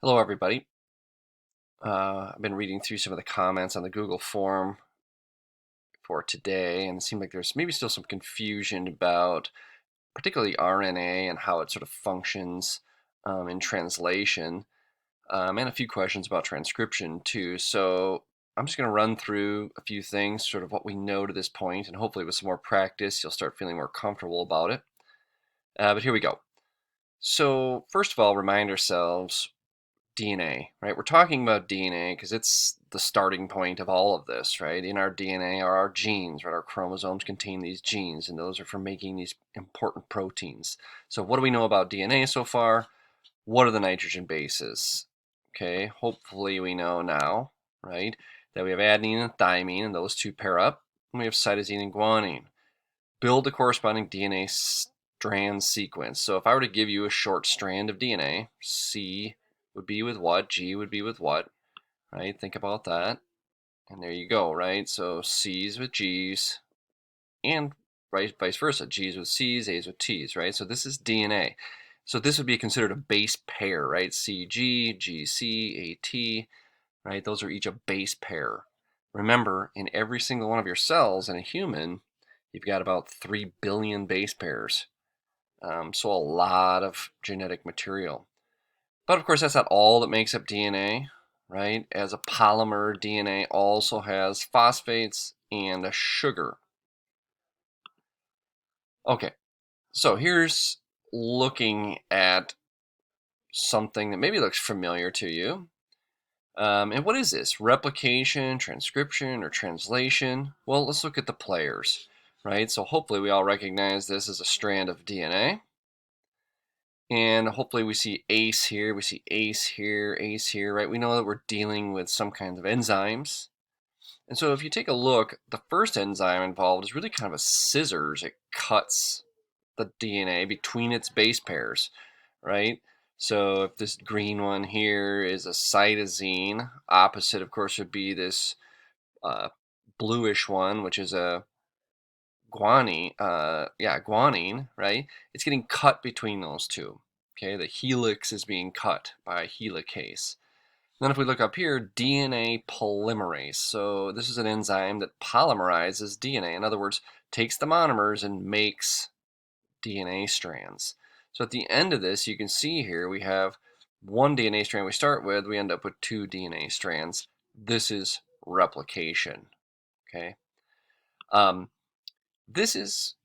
Hello, everybody. I've been reading through some of the comments on the Google form for today, and it seemed like there's maybe still some confusion about particularly RNA and how it sort of functions in translation, and a few questions about transcription too. So I'm just going to run through a few things, sort of what we know to this point, and hopefully with some more practice, you'll start feeling more comfortable about it. But here we go. So first of all, remind ourselves DNA, right? We're talking about DNA because it's the starting point of all of this, right? In our DNA are our genes, right? Our chromosomes contain these genes, and those are for making these important proteins. So, what do we know about DNA so far? What are the nitrogen bases? Okay, hopefully we know now, right, that we have adenine and thymine, and those two pair up, and we have cytosine and guanine. Build the corresponding DNA strand sequence. So if I were to give you a short strand of DNA, C would be with what, G would be with what, right? Think about that. And there you go, right? So C's with G's and right, vice versa. G's with C's, A's with T's, right? So this is DNA. So this would be considered a base pair, right? CG, GC, AT, right? Those are each a base pair. Remember, in every single one of your cells in a human, you've got about 3 billion base pairs. So a lot of genetic material. But of course, that's not all that makes up DNA, right? As a polymer, DNA also has phosphates and a sugar. Okay, so here's looking at something that maybe looks familiar to you. And what is this? Replication, transcription, or translation? Well, let's look at the players, right? So hopefully we all recognize this as a strand of DNA. And hopefully we see ACE here, we see ACE here, ACE here, right? We know that we're dealing with some kinds of enzymes. And so if you take a look, the first enzyme involved is really kind of a scissors. It cuts the DNA between its base pairs, right? So if this green one here is a cytosine, opposite, of course, would be this bluish one, which is a guanine, right? It's getting cut between those two. Okay, the helix is being cut by a helicase. Then if we look up here, DNA polymerase. So this is an enzyme that polymerizes DNA. In other words, takes the monomers and makes DNA strands. So at the end of this, you can see here we have one DNA strand we start with, we end up with two DNA strands. This is replication, okay? This is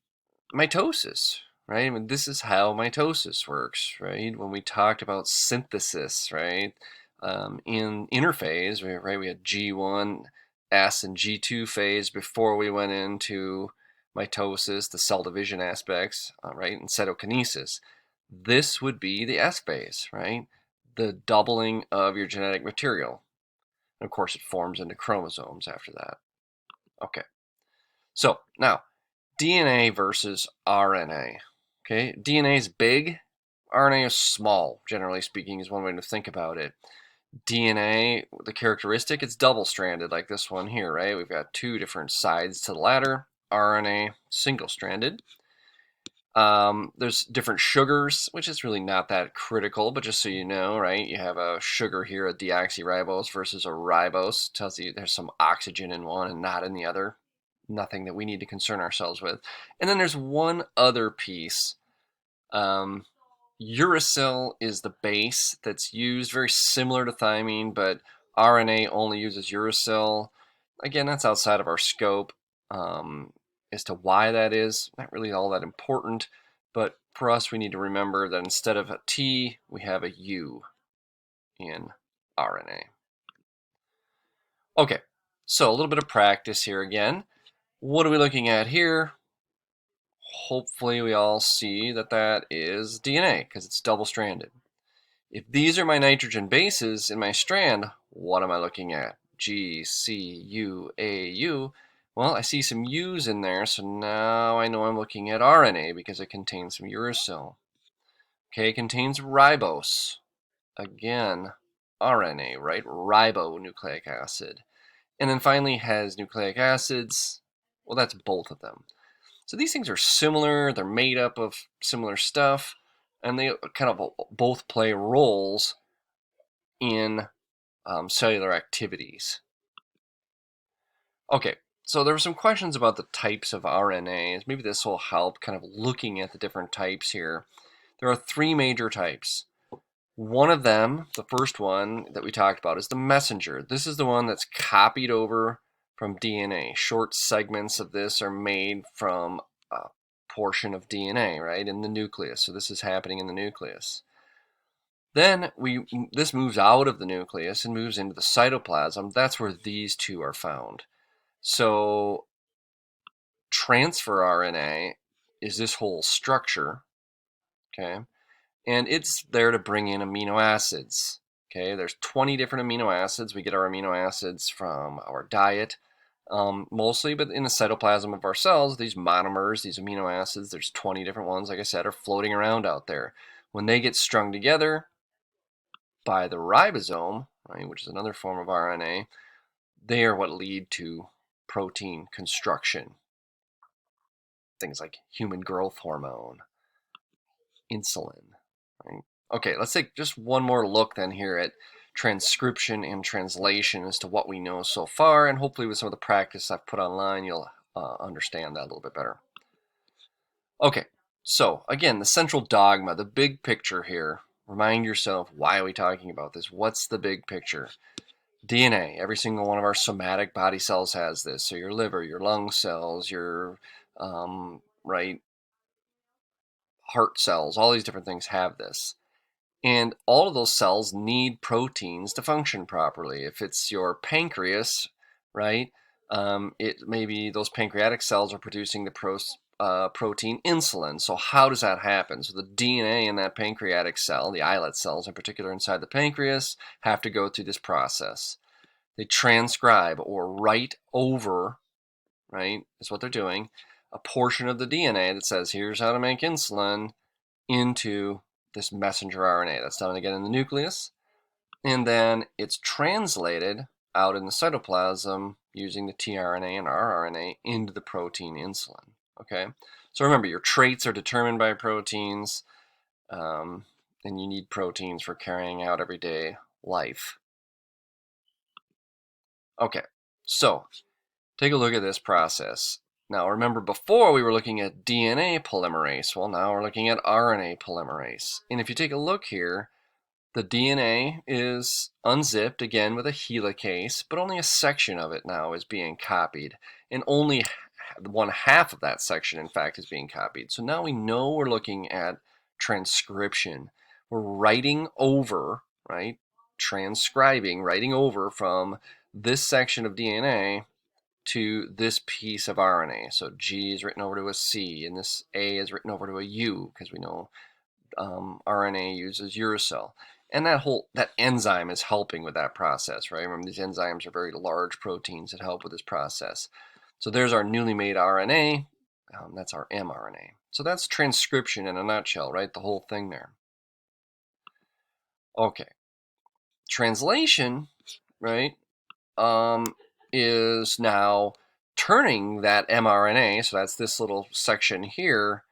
mitosis, right? I mean, this is how mitosis works, right? When we talked about synthesis, right? In interphase, right, we had G1, S, and G2 phase before we went into mitosis, the cell division aspects, right, and cytokinesis. This would be the S phase, right? The doubling of your genetic material. And of course, it forms into chromosomes after that. Okay, so now DNA versus RNA. Okay, DNA is big, RNA is small, generally speaking, is one way to think about it. DNA, the characteristic, it's double-stranded like this one here, right? We've got two different sides to the ladder. RNA, single-stranded. There's different sugars, which is really not that critical, but just so you know, right? You have a sugar here, a deoxyribose versus a ribose. Tells you there's some oxygen in one and not in the other. Nothing that we need to concern ourselves with. And then there's one other piece. Uracil is the base that's used, very similar to thymine, but RNA only uses uracil. Again, that's outside of our scope. As to why that is, not really all that important, but for us, we need to remember that instead of a T, we have a U in RNA. Okay, so a little bit of practice here again. What are we looking at here? Hopefully we all see that that is DNA because it's double-stranded. If these are my nitrogen bases in my strand, what am I looking at? G, C, U, A, U. Well, I see some U's in there, so now I know I'm looking at RNA because it contains some uracil. Okay, it contains ribose. Again, RNA, right? Ribonucleic acid. And then finally has nucleic acids. Well, that's both of them. So these things are similar, they're made up of similar stuff, and they kind of both play roles in cellular activities. Okay, so there were some questions about the types of RNAs. Maybe this will help kind of looking at the different types here. There are three major types. One of them, the first one that we talked about, is the messenger. This is the one that's copied over from DNA. Short segments of this are made from a portion of DNA, right, in the nucleus. So this is happening in the nucleus. Then this moves out of the nucleus and moves into the cytoplasm. That's where these two are found. So transfer RNA is this whole structure, okay? And it's there to bring in amino acids. Okay, there's 20 different amino acids. We get our amino acids from our diet, mostly, but in the cytoplasm of our cells, these monomers, these amino acids, there's 20 different ones, like I said, are floating around out there. When they get strung together by the ribosome, right, which is another form of RNA, they are what lead to protein construction. Things like human growth hormone, insulin. Right? Okay, let's take just one more look then here at transcription and translation as to what we know so far, and hopefully with some of the practice I've put online, you'll understand that a little bit better. Okay, so again, the central dogma, the big picture here. Remind yourself, why are we talking about this? What's the big picture? DNA, every single one of our somatic body cells has this. So your liver, your lung cells, your right heart cells, all these different things have this. And all of those cells need proteins to function properly. If it's your pancreas, right, it maybe those pancreatic cells are producing the protein insulin. So how does that happen? So the DNA in that pancreatic cell, the islet cells in particular inside the pancreas, have to go through this process. They transcribe or write over, right, is what they're doing, a portion of the DNA that says, here's how to make insulin, into this messenger RNA. That's done again in the nucleus. And then it's translated out in the cytoplasm using the tRNA and rRNA into the protein insulin. Okay? So remember, your traits are determined by proteins, and you need proteins for carrying out everyday life. Okay, so take a look at this process. Now remember, before we were looking at DNA polymerase. Well, now we're looking at RNA polymerase. And if you take a look here, the DNA is unzipped again with a helicase, but only a section of it now is being copied. And only one half of that section, in fact, is being copied. So now we know we're looking at transcription. We're writing over, right? Transcribing, writing over from this section of DNA to this piece of RNA. So G is written over to a C, and this A is written over to a U, because we know RNA uses uracil. And that enzyme is helping with that process, right? Remember, these enzymes are very large proteins that help with this process. So there's our newly made RNA. That's our mRNA. So that's transcription in a nutshell, right? The whole thing there. Okay. Translation, right, is now turning that mRNA, so that's this little section here,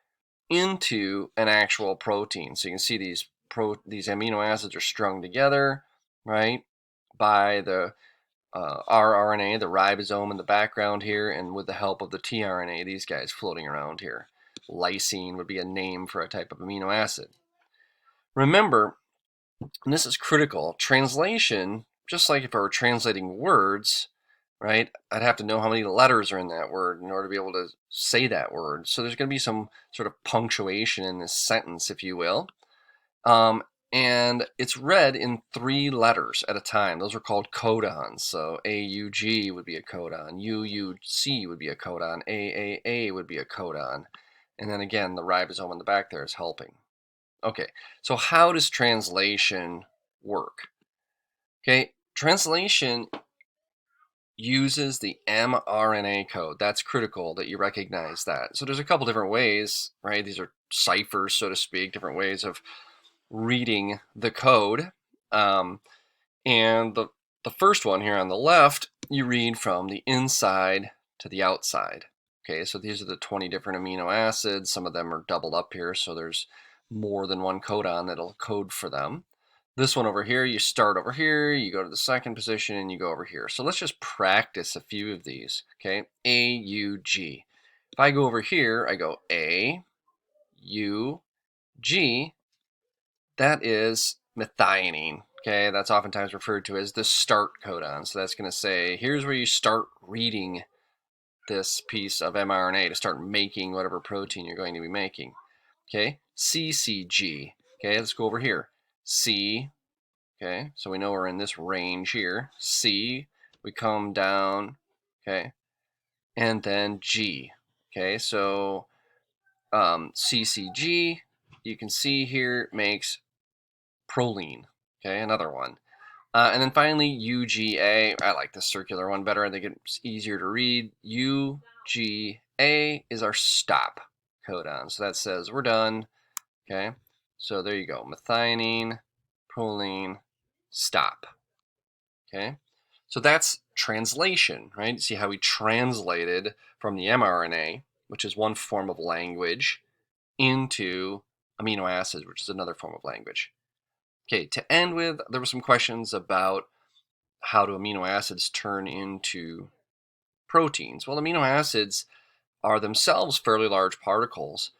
into an actual protein. So you can see these amino acids are strung together, right, by the rRNA, the ribosome in the background here, and with the help of the tRNA, these guys floating around here. Lysine would be a name for a type of amino acid. Remember, and this is critical, translation, just like if I were translating words, right, I'd have to know how many letters are in that word in order to be able to say that word. So there's going to be some sort of punctuation in this sentence, if you will. And it's read in 3 letters at a time. Those are called codons. So AUG would be a codon, UUC would be a codon, AAA would be a codon. And then again, the ribosome in the back there is helping. Okay, so how does translation work? Okay, translation uses the mRNA code. That's critical that you recognize that. So there's a couple different ways, right? These are ciphers, so to speak, different ways of reading the code. And the first one here on the left, you read from the inside to the outside. Okay, so these are the 20 different amino acids. Some of them are doubled up here, so there's more than one codon that'll code for them. This one over here, you start over here, you go to the second position, and you go over here. So let's just practice a few of these, okay? A, U, G. If I go over here, I go A, U, G. That is methionine, okay? That's oftentimes referred to as the start codon. So that's going to say, here's where you start reading this piece of mRNA to start making whatever protein you're going to be making, okay? CCG, okay? Let's go over here. C, okay, so we know we're in this range here. C, we come down, okay, and then G, okay, so CCG, you can see here, makes proline, okay, another one. And then finally, UGA, I like the circular one better, I think it's easier to read. UGA is our stop codon, so that says we're done, okay, so there you go, methionine, proline, stop. Okay, so that's translation, right? See how we translated from the mRNA, which is one form of language, into amino acids, which is another form of language. Okay, to end with, there were some questions about how do amino acids turn into proteins. Well, amino acids are themselves fairly large particles,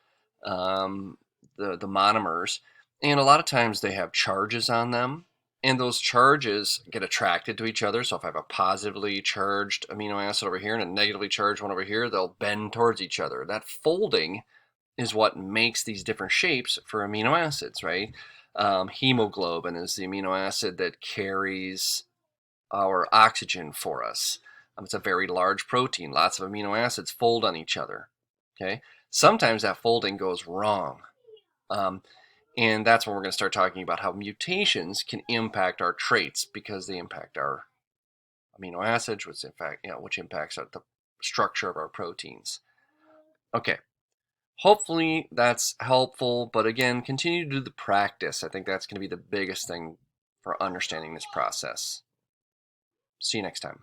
the monomers, and a lot of times they have charges on them, and those charges get attracted to each other. So if I have a positively charged amino acid over here and a negatively charged one over here, they'll bend towards each other. That folding is what makes these different shapes for amino acids, right? Hemoglobin is the amino acid that carries our oxygen for us. It's a very large protein. Lots of amino acids fold on each other. Okay, sometimes that folding goes wrong, and that's when we're going to start talking about how mutations can impact our traits because they impact our amino acids, which impacts the structure of our proteins. Okay, hopefully that's helpful. But again, continue to do the practice. I think that's going to be the biggest thing for understanding this process. See you next time.